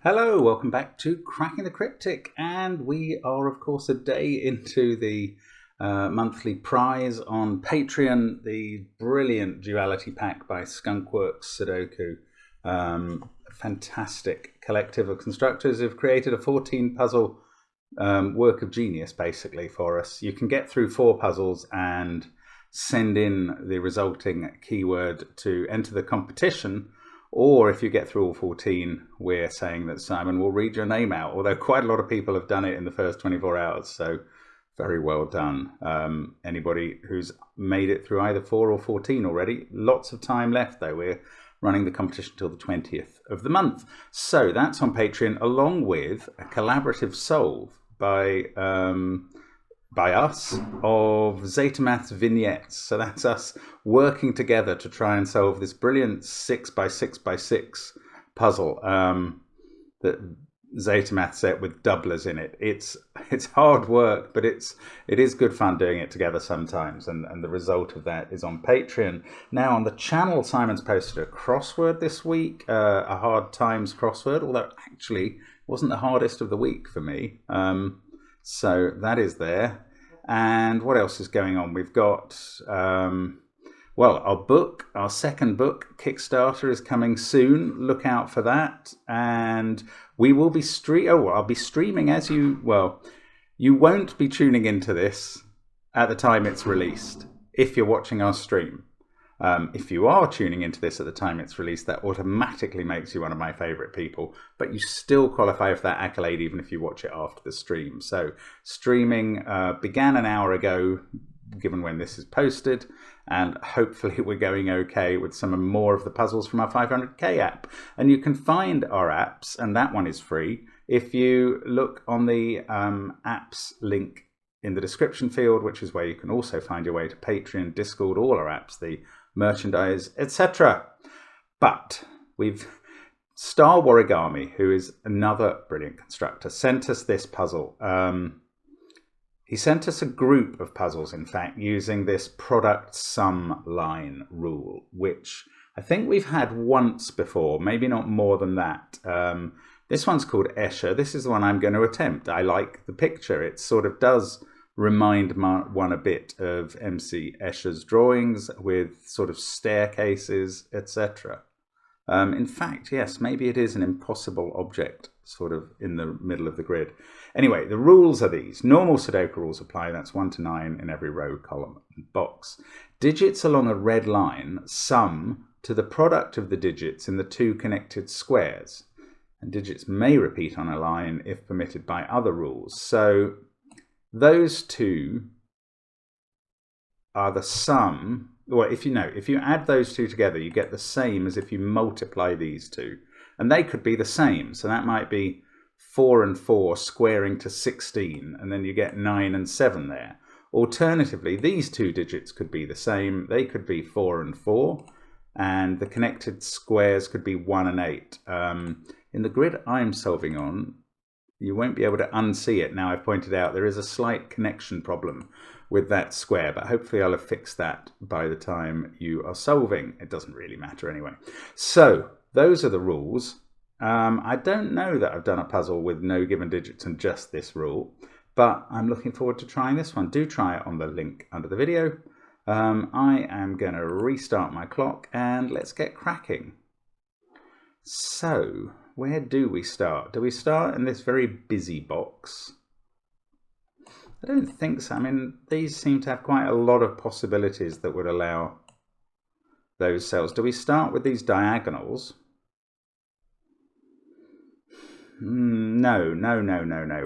Hello, welcome back to Cracking the Cryptic, and we are of course a day into the monthly prize on Patreon, the brilliant duality pack by Skunkworks Sudoku. A fantastic collective of constructors who've created a 14 puzzle work of genius basically for us. You can get through 4 puzzles and send in the resulting keyword to enter the competition. Or if you get through all 14, we're saying that Simon will read your name out, although quite a lot of people have done it in the first 24 hours. So very well done. Anybody who's made it through either 4 or 14 already. Lots of time left though. We're running the competition till the 20th of the month. So that's on Patreon, along with a collaborative solve by us of Zetamat's vignettes. So that's us working together to try and solve this brilliant 6x6x6 puzzle that Zetamat set with doublers in it. It's hard work, but it is good fun doing it together sometimes, and the result of that is on Patreon. Now on the channel, Simon's posted a crossword this week, a hard times crossword, although it actually wasn't the hardest of the week for me. So that is there. And what else is going on? We've got, well, our second book, Kickstarter, is coming soon. Look out for that. And we will be I'll be streaming as you won't be tuning into this at the time it's released if you're watching our stream. If you are tuning into this at the time it's released, that automatically makes you one of my favorite people, but you still qualify for that accolade even if you watch it after the stream. So streaming began an hour ago, given when this is posted, and hopefully we're going okay with some more of the puzzles from our 500k app. And you can find our apps, and that one is free, if you look on the apps link in the description field, which is where you can also find your way to Patreon, Discord, all our apps, the merchandise, etc. But we've Star Warigami, who is another brilliant constructor, sent us this puzzle. He sent us a group of puzzles, in fact, using this product sum line rule, which I think we've had once before, maybe not more than that. This one's called Escher. This is the one I'm going to attempt. I like the picture. It sort of does remind one a bit of MC Escher's drawings with sort of staircases, etc. In fact, yes, maybe it is an impossible object sort of in the middle of the grid. Anyway, the rules are these. Normal Sudoku rules apply. That's 1 to 9 in every row, column, and box. Digits along a red line sum to the product of the digits in the 2 connected squares. And digits may repeat on a line if permitted by other rules. So those two are the sum. Well, if you add those two together, you get the same as if you multiply these two. And they could be the same. So that might be 4 and 4 squaring to 16, and then you get 9 and 7 there. Alternatively, these two digits could be the same. They could be 4 and 4, and the connected squares could be 1 and 8. In the grid I'm solving on, you won't be able to unsee it. Now I've pointed out there is a slight connection problem with that square, but hopefully I'll have fixed that by the time you are solving. It doesn't really matter anyway. So those are the rules. I don't know that I've done a puzzle with no given digits and just this rule, but I'm looking forward to trying this one. Do try it on the link under the video. I am going to restart my clock and let's get cracking. So where do we start? Do we start in this very busy box? I don't think so. I mean, these seem to have quite a lot of possibilities that would allow those cells. Do we start with these diagonals? No.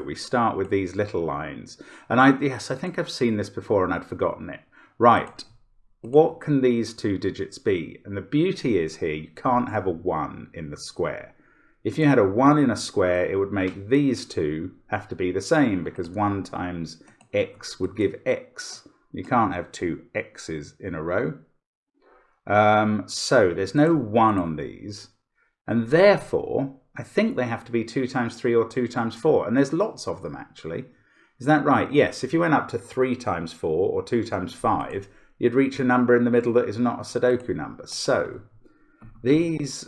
We start with these little lines. And yes, I think I've seen this before and I'd forgotten it. Right. What can these two digits be? And the beauty is here, you can't have a 1 in the square. If you had a 1 in a square, it would make these two have to be the same, because 1 times x would give x. You can't have 2 x's in a row. So there's no 1 on these. And therefore, I think they have to be 2 times 3 or 2 times 4. And there's lots of them, actually. Is that right? Yes, if you went up to 3 times 4 or 2 times 5, you'd reach a number in the middle that is not a Sudoku number. So these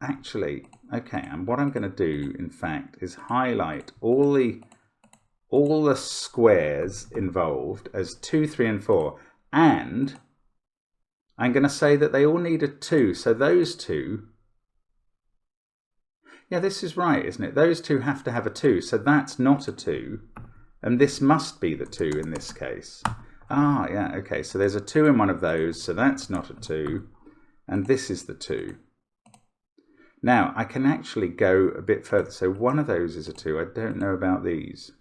actually, okay, and what I'm going to do, in fact, is highlight all the squares involved as 2, 3, and 4, and I'm going to say that they all need a 2, so those two, yeah, this is right, isn't it? Those two have to have a 2, so that's not a 2, and this must be the 2 in this case. Ah, yeah, okay, so there's a 2 in one of those, so that's not a 2, and this is the 2. Now, I can actually go a bit further, so one of those is a 2, I don't know about these.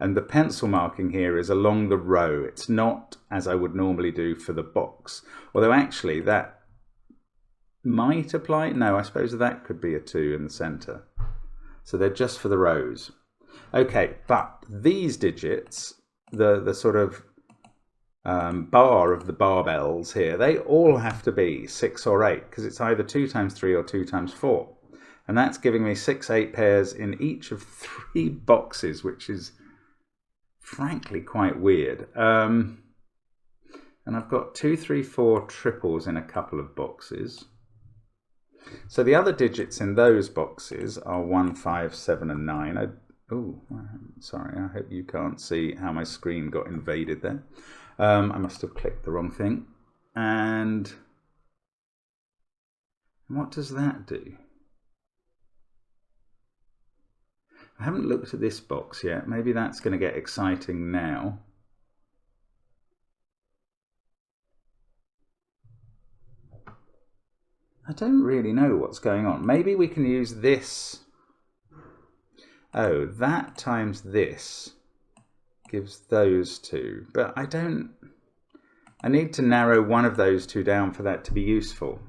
And the pencil marking here is along the row. It's not as I would normally do for the box. Although actually that might apply. No, I suppose that could be a 2 in the center. So they're just for the rows. Okay, but these digits, the sort of bar of the barbells here, they all have to be 6 or 8 because it's either 2 times 3 or 2 times 4. And that's giving me 6, 8 pairs in each of 3 boxes, which is frankly quite weird. And I've got 2, 3, 4 triples in a couple of boxes. So the other digits in those boxes are 1, 5, 7, and 9. Oh, sorry, I hope you can't see how my screen got invaded there. I must have clicked the wrong thing. And what does that do? I haven't looked at this box yet. Maybe that's going to get exciting now. I don't really know what's going on. Maybe we can use this. Oh, that times this gives those two. But I need to narrow one of those two down for that to be useful.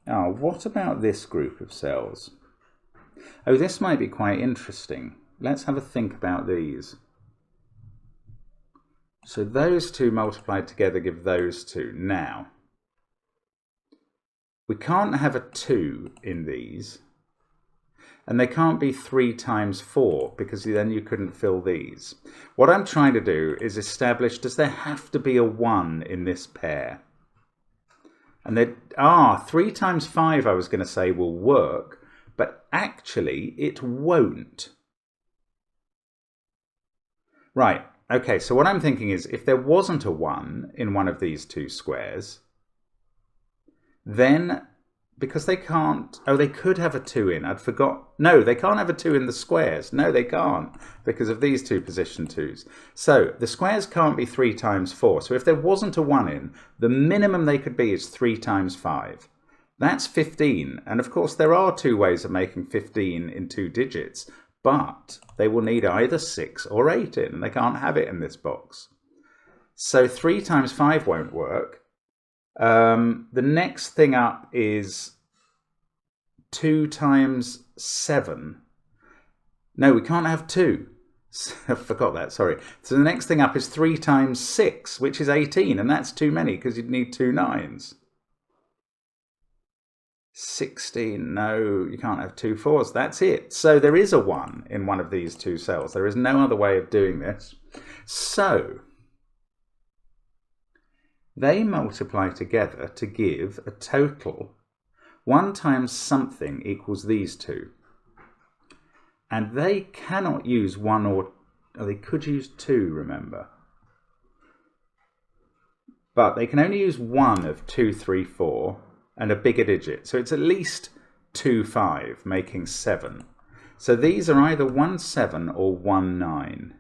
Oh, what about this group of cells? Oh, this might be quite interesting. Let's have a think about these. So those two multiplied together give those two. Now, we can't have a 2 in these, and they can't be 3 times 4 because then you couldn't fill these. What I'm trying to do is establish, does there have to be a 1 in this pair? And 3 times 5 I was going to say will work, but actually it won't. Right, okay, so what I'm thinking is if there wasn't a 1 in one of these two squares, then, because they can't, oh, they could have a 2 in, I'd forgot. No, they can't have a 2 in the squares. No, they can't, because of these two position 2s. So the squares can't be 3 times 4. So if there wasn't a 1 in, the minimum they could be is 3 times 5. That's 15. And of course, there are 2 ways of making 15 in 2 digits, but they will need either 6 or 8 in, and they can't have it in this box. So 3 times 5 won't work. The next thing up is 2 times 7. No, we can't have 2. I forgot that, sorry. So the next thing up is 3 times 6, which is 18, and that's too many because you'd need 2 9s. 16, no, you can't have 2 4s. That's it. So there is a 1 in one of these two cells. There is no other way of doing this. So they multiply together to give a total. 1 times something equals these two. And they cannot use 1 or they could use 2, remember. But they can only use 1 of 2, 3, 4 and a bigger digit. So it's at least 2, 5, making 7. So these are either 1, 7 or 1, 9.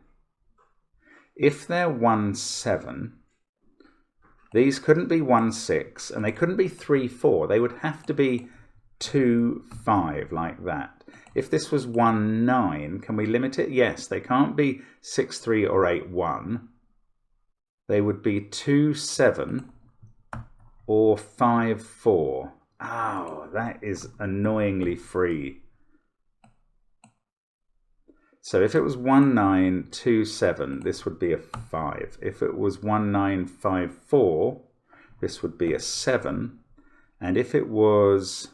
If they're 1, 7, these couldn't be 1, 6, and they couldn't be 3, 4. They would have to be 2, 5, like that. If this was 1, 9, can we limit it? Yes, they can't be 6, 3, or 8, 1. They would be 2, 7, or 5, 4. Oh, that is annoyingly free. So if it was 1, 9, 2, 7, this would be a 5. If it was 1, 9, 5, 4, this would be a 7. And if it was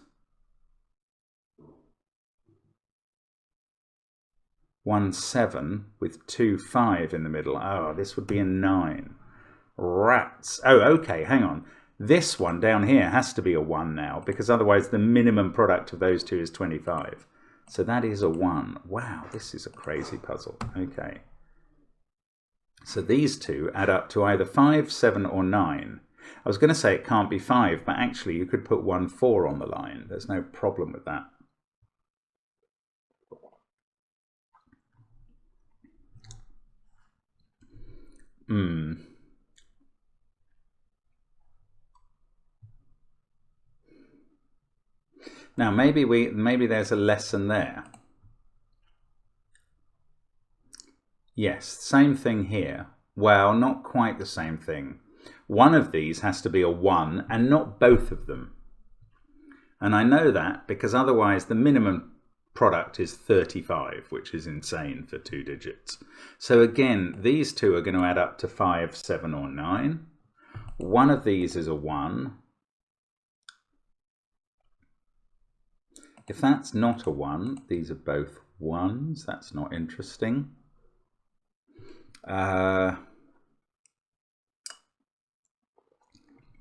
1, 7 with 2, 5 in the middle, oh, this would be a 9. Rats. Oh, okay, hang on. This one down here has to be a 1 now, because otherwise the minimum product of those two is 25. So that is a 1. Wow, this is a crazy puzzle. Okay. So these two add up to either 5, 7, or 9. I was going to say it can't be 5, but actually you could put 1, 4 on the line. There's no problem with that. Now maybe there's a lesson there. Yes, same thing here. Well, not quite the same thing. One of these has to be a 1 and not both of them. And I know that because otherwise the minimum product is 35, which is insane for 2 digits. So again, these two are going to add up to 5, 7, or 9. One of these is a 1. If that's not a 1, these are both 1s. That's not interesting. I'm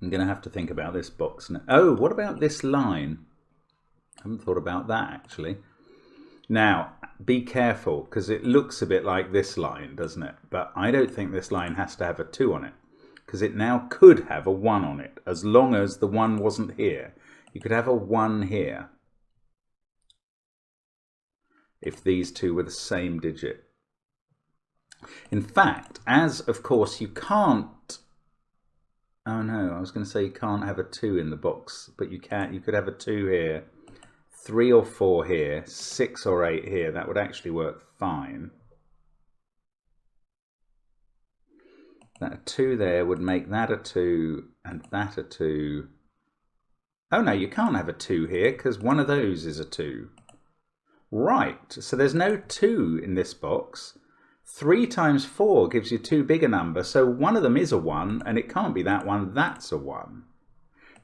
going to have to think about this box now. Oh, what about this line? I haven't thought about that actually. Now, be careful because it looks a bit like this line, doesn't it? But I don't think this line has to have a 2 on it because it now could have a 1 on it as long as the 1 wasn't here. You could have a 1 here if these two were the same digit. In fact, as of course you can't, oh no, I was going to say you can't have a 2 in the box, but you can. You could have a 2 here, 3 or 4 here, 6 or 8 here. That would actually work fine. That 2 there would make that a 2 and that a 2. Oh no, you can't have a 2 here because one of those is a 2. Right, so there's no 2 in this box. 3 times 4 gives you too big a number, so one of them is a 1, and it can't be that one, that's a 1.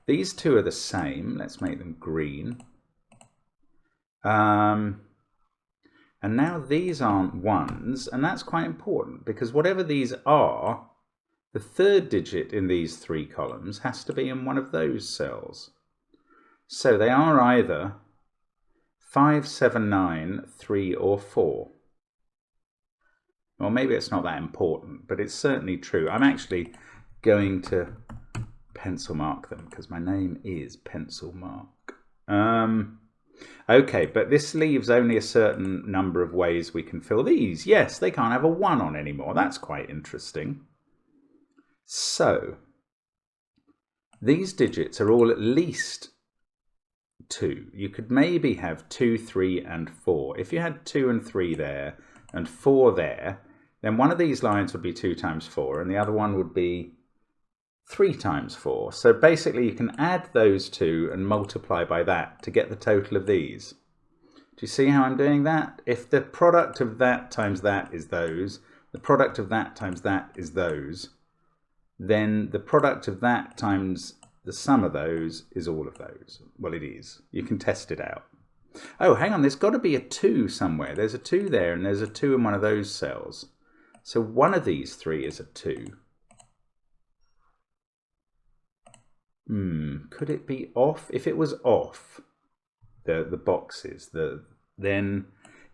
These two are the same. Let's make them green. And now these aren't 1s, and that's quite important, because whatever these are, the third digit in these 3 columns has to be in one of those cells. So they are either 5, 7, 9, 3, or 4. Well, maybe it's not that important, but it's certainly true. I'm actually going to pencil mark them because my name is Pencil Mark. Okay, but this leaves only a certain number of ways we can fill these. Yes, they can't have a 1 on anymore. That's quite interesting. So, these digits are all at least 2. You could maybe have 2, 3, and 4. If you had 2 and 3 there and 4 there, then one of these lines would be 2 times 4 and the other one would be 3 times 4. So basically you can add those two and multiply by that to get the total of these. Do you see how I'm doing that? If the product of that times that is those, the product of that times that is those, then the product of that times the sum of those is all of those. Well, it is. You can test it out. Oh, hang on, there's got to be a 2 somewhere. There's a 2 there and there's a 2 in one of those cells. So one of these 3 is a 2. Could it be off? If it was off, the boxes, then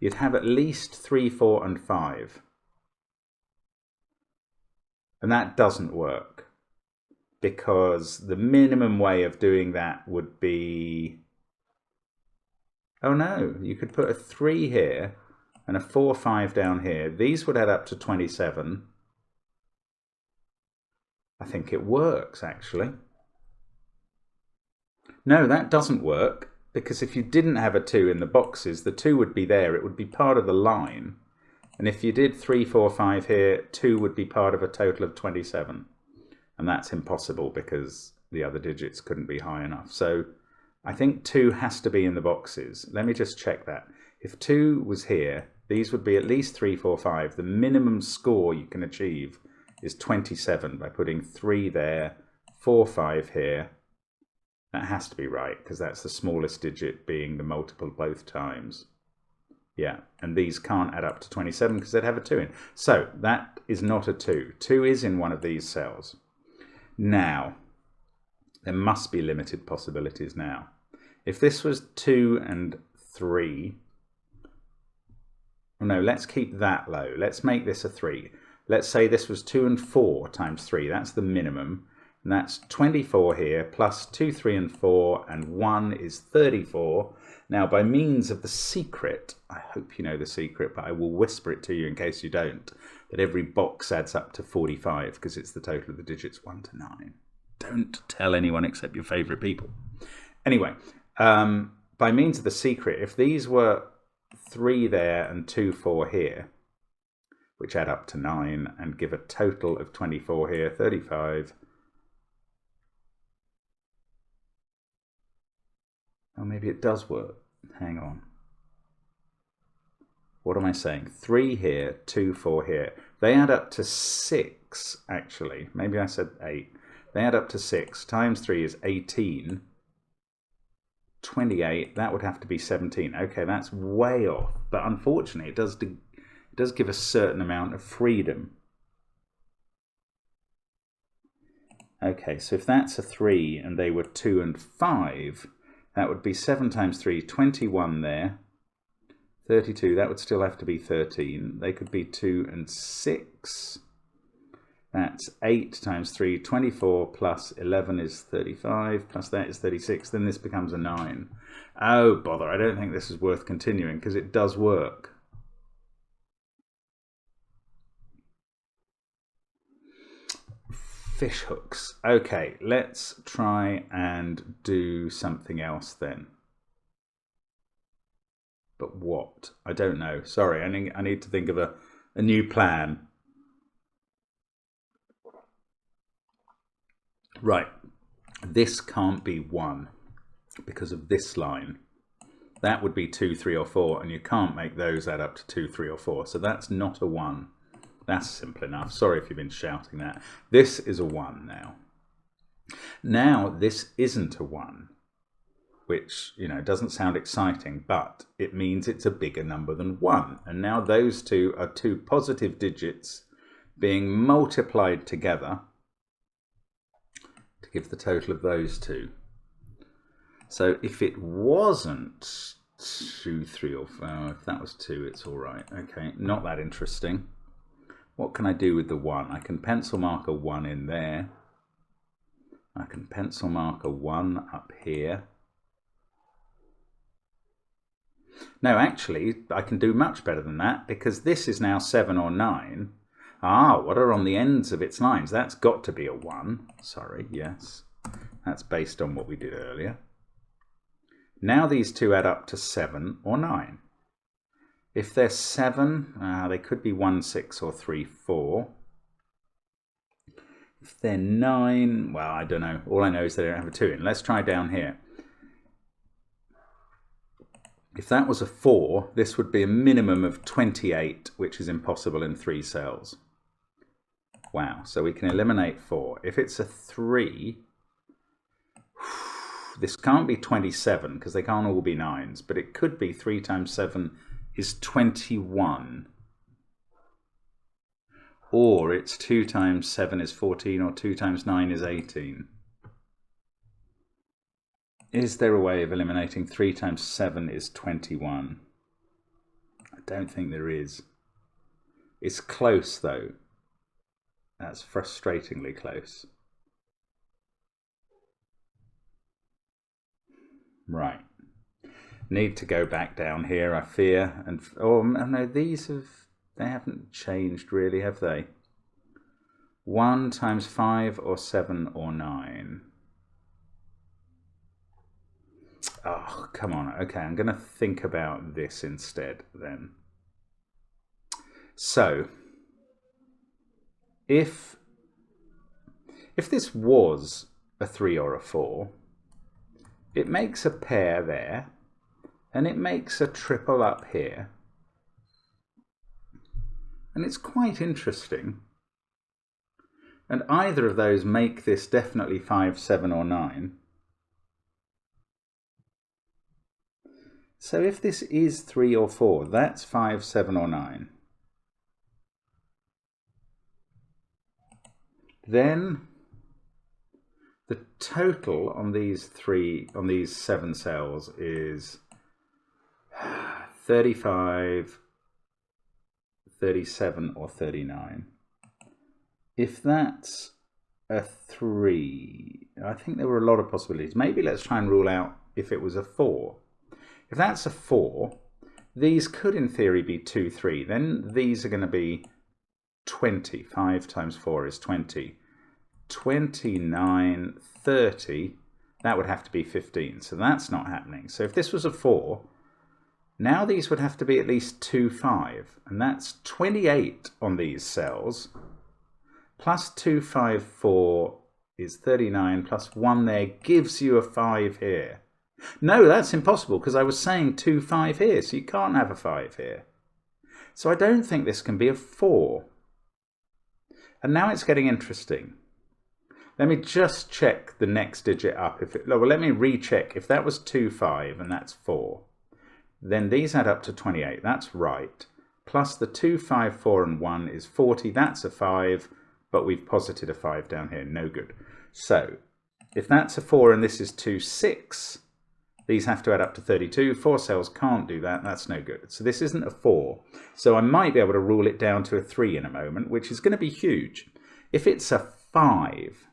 you'd have at least 3, 4, and 5. And that doesn't work because the minimum way of doing that would be, oh no, you could put a 3 here and a 4, 5 down here. These would add up to 27. I think it works, actually. No, that doesn't work, because if you didn't have a 2 in the boxes, the 2 would be there. It would be part of the line. And if you did 3, 4, 5 here, 2 would be part of a total of 27. And that's impossible because the other digits couldn't be high enough. So I think 2 has to be in the boxes. Let me just check that. If 2 was here, these would be at least 3, 4, 5. The minimum score you can achieve is 27 by putting 3 there, 4, 5 here. That has to be right because that's the smallest digit being the multiple both times. Yeah, and these can't add up to 27 because they'd have a 2 in. So that is not a 2. 2 is in one of these cells. Now, There must be limited possibilities now. If this was 2 and 3, no, let's keep that low. Let's make this a 3. Let's say this was 2 and 4 times 3. That's the minimum. And that's 24 here, plus 2, 3, and 4, and 1 is 34. Now, by means of the secret, I hope you know the secret, but I will whisper it to you in case you don't, that every box adds up to 45, because it's the total of the digits 1 to 9. Don't tell anyone except your favourite people. Anyway, by means of the secret, if these were 3 there and 2, 4 here, which add up to 9 and give a total of 24 here, 35. Oh, maybe it does work. Hang on. What am I saying? 3 here, 2, 4 here. They add up to 6, actually. Maybe I said 8. They add up to 6. Times 3 is 18. 28. That would have to be 17. Okay, that's way off. But unfortunately, it does give a certain amount of freedom. Okay, so if that's a 3 and they were 2 and 5, that would be 7 times 3, 21 there. 32, that would still have to be 13. They could be 2 and 6. That's 8 times 3, 24, plus 11 is 35, plus that is 36. Then this becomes a 9. Oh, bother. I don't think this is worth continuing because it does work. Fish hooks. Okay, let's try and do something else then. But what? I don't know. Sorry, I need to think of a new plan. Right, this can't be 1 because of this line. That would be 2, 3, or 4, and you can't make those add up to 2, 3, or 4. So that's not a 1. That's simple enough. Sorry if you've been shouting that. This is a 1 now. Now this isn't a 1, which, you know, doesn't sound exciting, but it means it's a bigger number than 1. And now those two are 2 positive digits being multiplied together to give the total of those 2. So if it wasn't 2, 3, or 4, if that was 2, it's all right. Okay, not that interesting. What can I do with the 1? I can pencil mark a 1 in there. I can pencil mark a 1 up here. No, actually, I can do much better than that because this is now 7 or 9. Ah, what are on the ends of its lines? That's got to be a 1. Sorry, yes. That's based on what we did earlier. Now these two add up to 7 or 9. If they're 7, they could be 1, 6, or 3, 4. If they're 9, well, I don't know. All I know is they don't have a 2 in. Let's try down here. If that was a 4, this would be a minimum of 28, which is impossible in 3 cells. Wow, so we can eliminate 4. If it's a 3, this can't be 27 because they can't all be 9s, but it could be 3 times 7 is 21. Or it's 2 times 7 is 14, or 2 times 9 is 18. Is there a way of eliminating 3 times 7 is 21? I don't think there is. It's close though. That's frustratingly close. Right. Need to go back down here, I fear. And oh no, they haven't changed really, have they? 1 times 5 or 7 or 9. Oh, come on. Okay, I'm going to think about this instead then. So, if this was a 3 or a 4, it makes a pair there, and it makes a triple up here. And it's quite interesting. And either of those make this definitely 5, 7, or 9. So if this is 3 or 4, that's 5, 7, or 9. Then the total on these 7 cells is 35, 37 or 39. If that's a 3, I think there were a lot of possibilities. Maybe let's try and rule out if it was a 4. If that's a 4, these could in theory be 2, 3. Then these are going to be 20. 5 times 4 is 20. 29, 30, that would have to be 15. So that's not happening. So if this was a 4, now these would have to be at least 2, 5. And that's 28 on these cells. Plus 2, 5, 4 is 39, plus 1 there gives you a 5 here. No, that's impossible because I was saying 2, 5 here, so you can't have a 5 here. So I don't think this can be a 4. And now it's getting interesting. Let me just check the next digit up. Well, let me recheck. If that was 2, 5 and that's 4, then these add up to 28. That's right. Plus the 2, 5, 4 and 1 is 40. That's a 5. But we've posited a 5 down here, no good. So if that's a 4 and this is 2, 6, these have to add up to 32. 4 cells can't do that, that's no good. So this isn't a 4. So I might be able to rule it down to a 3 in a moment, which is going to be huge. If it's a 5,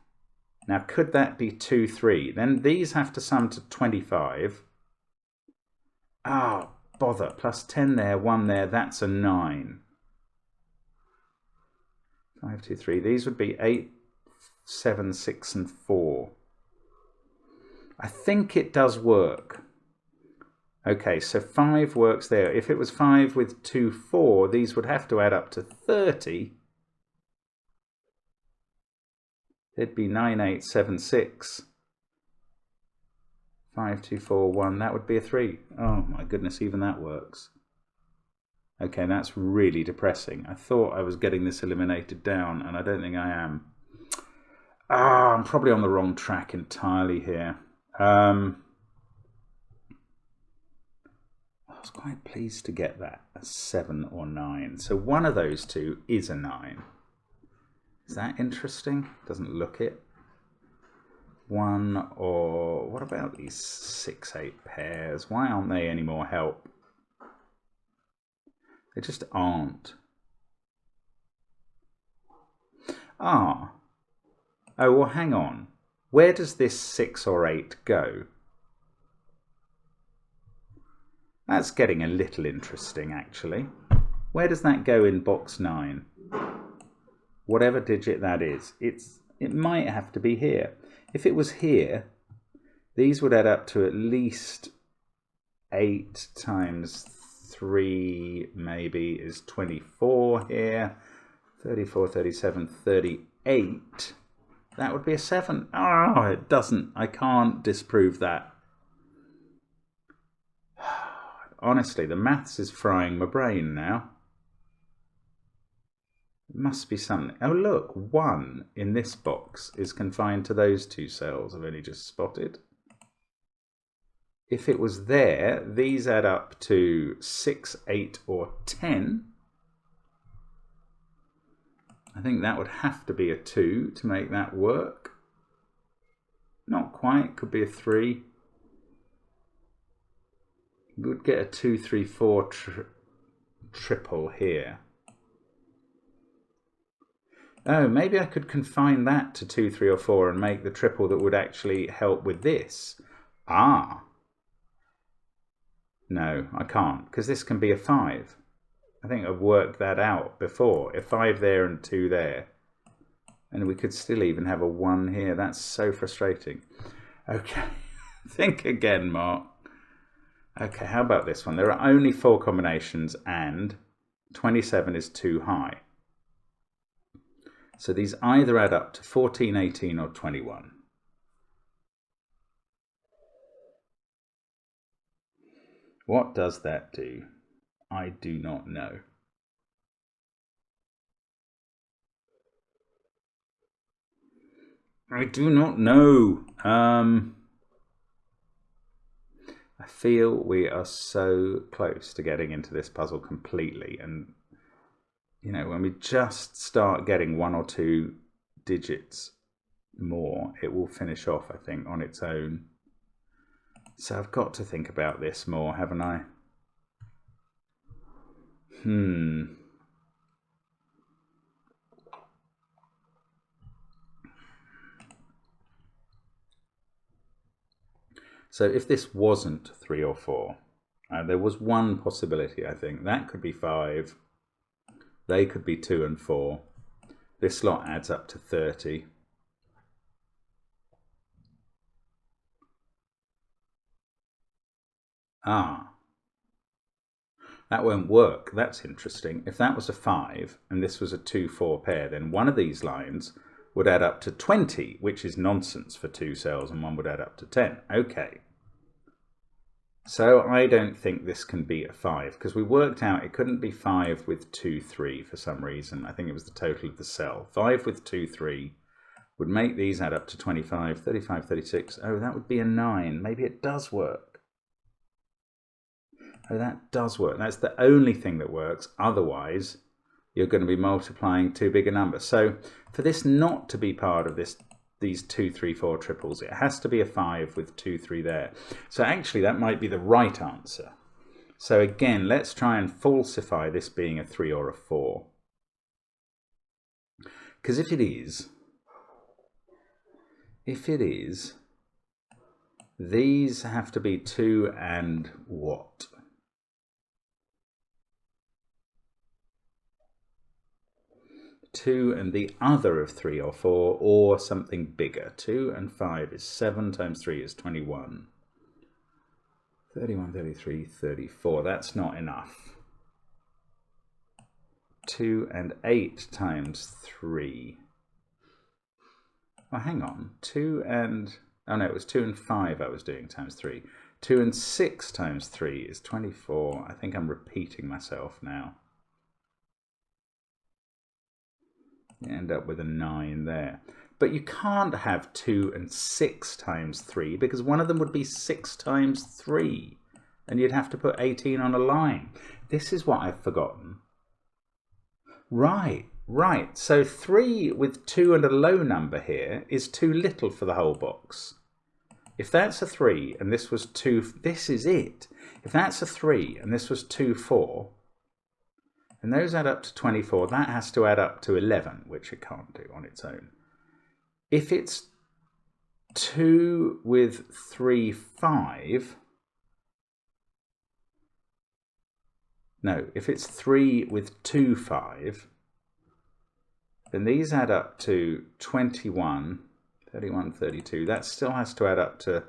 now could that be 2, 3? Then these have to sum to 25. Ah, bother, plus 10 there, 1 there, that's a 9. 5, 2, 3. These would be 8, 7, 6 and 4. I think it does work. Okay, so 5 works there. If it was 5 with 2, 4, these would have to add up to 30. There'd be 9, 8, 7, 6. 5, 2, 4, 1. That would be a 3. Oh my goodness, even that works. Okay, that's really depressing. I thought I was getting this eliminated down, and I don't think I am. I'm probably on the wrong track entirely here. I was quite pleased to get that, a 7 or 9. So one of those two is a 9. Is that interesting? Doesn't look it. 1 or... what about these 6, 8 pairs? Why aren't they any more help? They just aren't. Oh, well, hang on. Where does this 6 or 8 go? That's getting a little interesting, actually. Where does that go in box 9? Whatever digit that is. It might have to be here. If it was here, these would add up to at least 8 times 3 maybe is 24 here, 34, 37, 38. That would be a 7. Oh, it doesn't. I can't disprove that. Honestly, the maths is frying my brain now. It must be something. Oh, look, 1 in this box is confined to those 2 cells I've only just spotted. If it was there, these add up to 6, 8 or 10. I think that would have to be a 2 to make that work. Not quite, could be a 3. We would get a 2, 3, 4 triple here. Oh, maybe I could confine that to 2, 3 or 4 and make the triple that would actually help with this. Ah. No, I can't, because this can be a 5. I think I've worked that out before. A 5 there and 2 there. And we could still even have a 1 here. That's so frustrating. Okay, think again, Mark. Okay, how about this one? There are only 4 combinations and 27 is too high. So these either add up to 14, 18 or 21. What does that do? I do not know. I do not know. I feel we are so close to getting into this puzzle completely. And, you know, when we just start getting 1 or 2 digits more, it will finish off, I think, on its own. So I've got to think about this more, haven't I? So if this wasn't 3 or 4, there was one possibility, I think. That could be 5. They could be 2 and 4. This lot adds up to 30. Ah, that won't work. That's interesting. If that was a 5 and this was a 2-4 pair, then one of these lines would add up to 20, which is nonsense for 2 cells, and one would add up to 10. Okay. So I don't think this can be a 5, because we worked out it couldn't be 5 with 2, 3 for some reason. I think it was the total of the cell. 5 with 2, 3 would make these add up to 25, 35, 36. Oh, that would be a 9. Maybe it does work. Oh, that does work. That's the only thing that works. Otherwise, you're going to be multiplying too big a number. So for this not to be part of this, these 2, 3, 4 triples, it has to be a 5 with 2, 3 there. So actually that might be the right answer. So again, let's try and falsify this being a 3 or a 4. Because if it is, these have to be 2 and what? 2 and the other of 3 or 4, or something bigger. 2 and 5 is 7 times 3 is 21. 31, 33, 34. That's not enough. 2 and 8 times 3. Well, hang on. 2 and... Oh no, it was 2 and 5 I was doing times 3. 2 and 6 times 3 is 24. I think I'm repeating myself now. You end up with a 9 there. But you can't have 2 and 6 times 3, because one of them would be 6 times 3. And you'd have to put 18 on a line. This is what I've forgotten. Right. So 3 with 2 and a low number here is too little for the whole box. If that's a 3 and this was 2, this is it. If that's a 3 and this was 2, 4, and those add up to 24, that has to add up to 11, which it can't do on its own. If it's 2 with 3, 5, no, if it's 3 with 2, 5, then these add up to 21, 31, 32. That still has to add up to,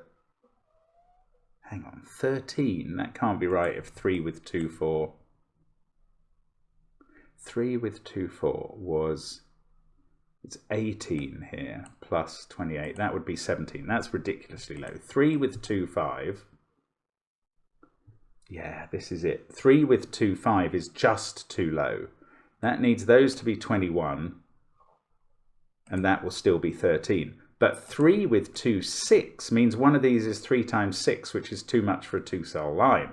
hang on, 13. That can't be right if 3 with 2, 4. 3 with 2, 4 was, it's 18 here, plus 28. That would be 17. That's ridiculously low. 3 with 2, 5. Yeah, this is it. 3 with 2, 5 is just too low. That needs those to be 21, and that will still be 13. But 3 with 2, 6 means one of these is 3 times 6, which is too much for a 2-cell line.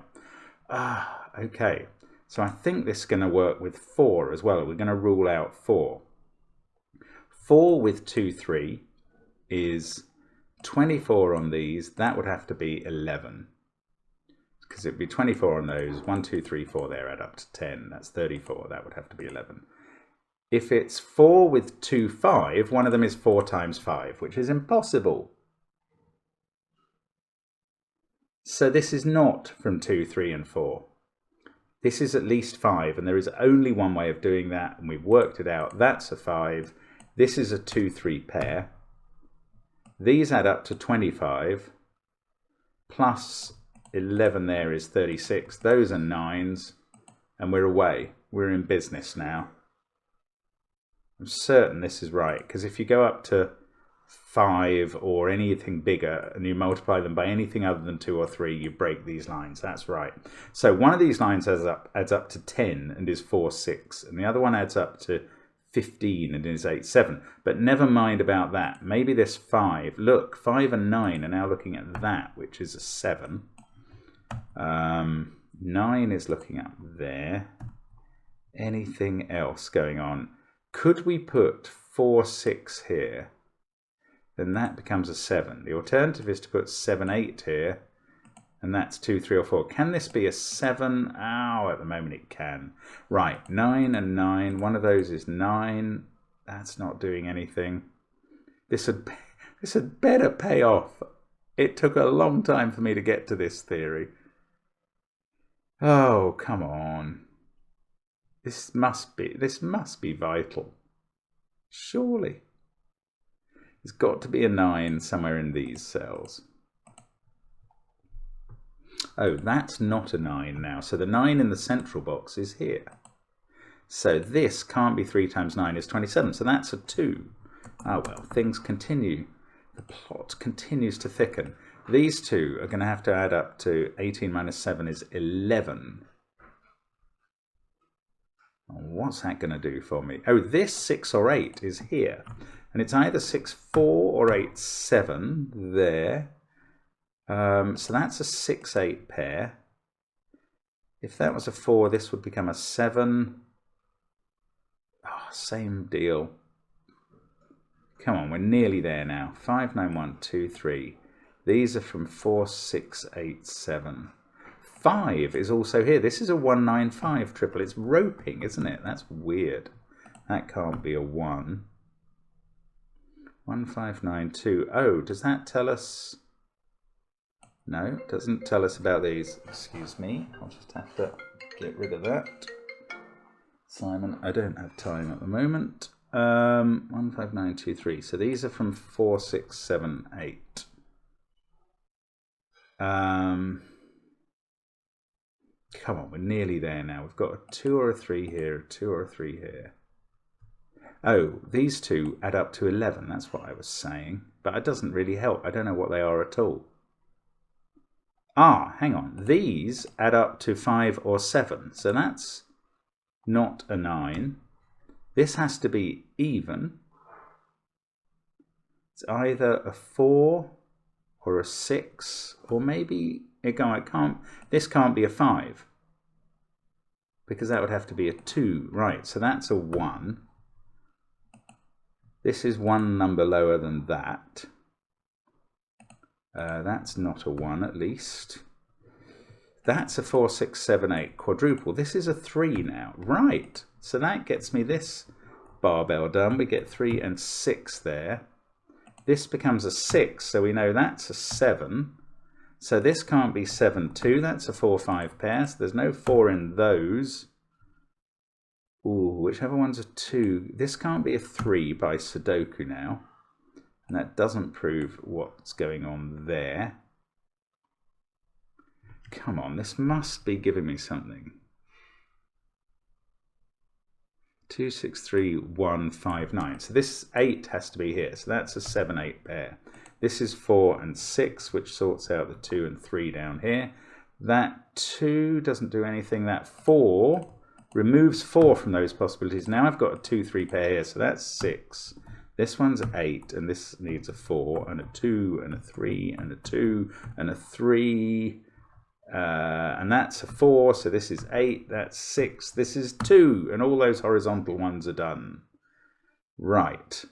Okay. So I think this is going to work with 4 as well. We're going to rule out 4. 4 with 2, 3 is 24 on these. That would have to be 11. Because it would be 24 on those. 1, 2, 3, 4 there add up to 10. That's 34. That would have to be 11. If it's 4 with 2, 5, one of them is 4 times 5, which is impossible. So this is not from 2, 3, and 4. This is at least 5, and there is only one way of doing that, and we've worked it out. That's a 5. This is a 2, 3 pair. These add up to 25, plus 11 there is 36. Those are 9s, and we're away. We're in business now. I'm certain this is right, because if you go up to 5 or anything bigger and you multiply them by anything other than 2 or 3, you break these lines. That's right. So one of these lines adds up to 10 and is 4, 6, and the other one adds up to 15 and is 8, 7. But never mind about that. Maybe this 5. Look, 5 and 9 are now looking at that, which is a 7. 9 is looking up there. Anything else going on? Could we put 4, 6 here? then that becomes a 7. The alternative is to put 7, 8 here, and that's 2, 3, or 4. Can this be a 7? Oh, at the moment it can. Right, 9 and 9. One of those is 9. That's not doing anything. This had better pay off. It took a long time for me to get to this theory. Oh, come on. This must be vital. Surely. There's got to be a 9 somewhere in these cells. Oh, that's not a 9 now. So the 9 in the central box is here. So this can't be 3 times 9 is 27. So that's a 2. Oh well, things continue. The plot continues to thicken. These two are going to have to add up to 18 minus 7 is 11. What's that going to do for me? Oh, this 6 or 8 is here. And it's either 6, 4 or 8, 7 there. So that's a 6, 8 pair. If that was a 4, this would become a 7. Oh, same deal. Come on, we're nearly there now. 5, 9, 1, 2, 3. These are from 4, 6, 8, 7. 5 is also here. This is a 1, 9, 5 triple. It's roping, isn't it? That's weird. That can't be a 1. 1, 5, 9, 2. Oh, does that tell us? No, it doesn't tell us about these. Excuse me. I'll just have to get rid of that. Simon, I don't have time at the moment. 1, 5, 9, 2, 3. So these are from 4, 6, 7, 8. Come on, we're nearly there now. We've got a 2 or a 3 here, a 2 or a 3 here. Oh, these two add up to 11. That's what I was saying. But it doesn't really help. I don't know what they are at all. Ah, hang on. These add up to 5 or 7. So that's not a 9. This has to be even. It's either a 4 or a 6, or maybe this can't be a 5, because that would have to be a 2. Right, so that's a 1. This is one number lower than that. That's not a 1 at least. That's a 4, 6, 7, 8 quadruple. This is a 3 now. Right, so that gets me this barbell done. We get 3 and 6 there. This becomes a 6, so we know that's a 7. So this can't be 7, 2. That's a 4, 5 pair. So there's no 4 in those. Ooh, whichever one's a 2. This can't be a 3 by Sudoku now. And that doesn't prove what's going on there. Come on, this must be giving me something. 2, 6, 3, 1, 5, 9. So this 8 has to be here. So that's a 7, 8 pair. This is 4 and 6, which sorts out the 2 and 3 down here. That 2 doesn't do anything. That 4 removes 4 from those possibilities. Now I've got a 2, 3 pair here. So that's 6. This one's 8, and this needs a 4, and a 2, and a 3, and a 2, and a 3. And that's a 4, so this is 8, that's 6, this is 2, and all those horizontal ones are done. Right,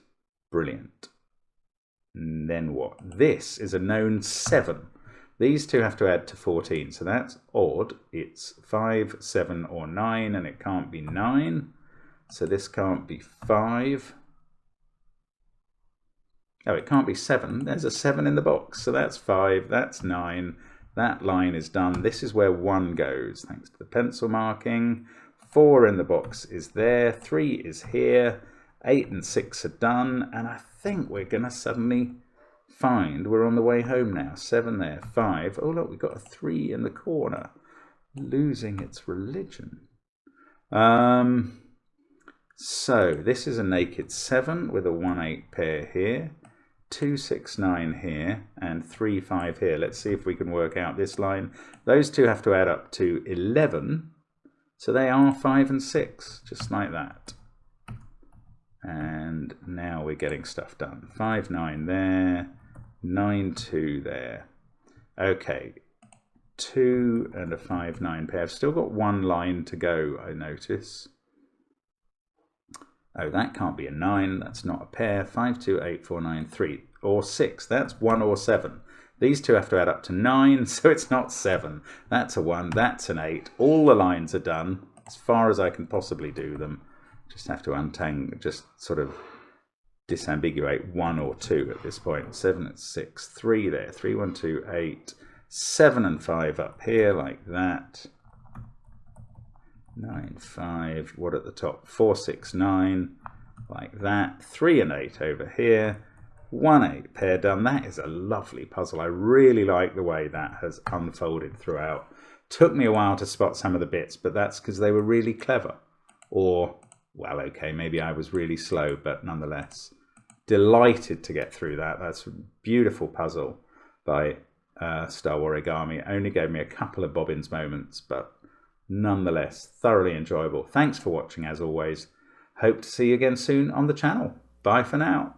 brilliant. And then what? This is a known 7. These two have to add to 14, so that's odd. It's 5, 7, or 9, and it can't be 9. So this can't be 5. Oh, it can't be 7. There's a 7 in the box, so that's 5, that's 9. That line is done. This is where 1 goes, thanks to the pencil marking. 4 in the box is there. 3 is here. 8 and 6 are done. And I think we're going to suddenly find we're on the way home now. 7 there, 5. Oh, look, we've got a 3 in the corner. Losing its religion. So this is a naked 7 with a 1, 8 pair here. 2, 6, 9 here, and 3, 5 here. Let's see if we can work out this line. Those two have to add up to 11, so they are 5 and 6, just like that. And now we're getting stuff done. 5, 9 there, 9, 2 there. Okay, 2 and a 5, 9 pair. I've still got one line to go, I notice. Oh, that can't be a 9. That's not a pair. 5, 2, 8, 4, 9, 3, or 6. That's 1 or 7. These two have to add up to 9, so it's not 7. That's a 1. That's an 8. All the lines are done as far as I can possibly do them. Just have to untangle, just sort of disambiguate 1 or 2 at this point. 7, 6, 3 there. 3, 1, 2, 8. 7 and 5 up here like that. 9, 5, what at the top? 4, 6, 9, like that. 3 and 8 over here. 1, 8 pair done. That is a lovely puzzle. I really like the way that has unfolded throughout. Took me a while to spot some of the bits, but that's because they were really clever. Or, well, okay, maybe I was really slow, but nonetheless, delighted to get through that. That's a beautiful puzzle by Star Origami. Only gave me a couple of bobbins moments, but nonetheless, thoroughly enjoyable. Thanks for watching as always. Hope to see you again soon on the channel. Bye for now.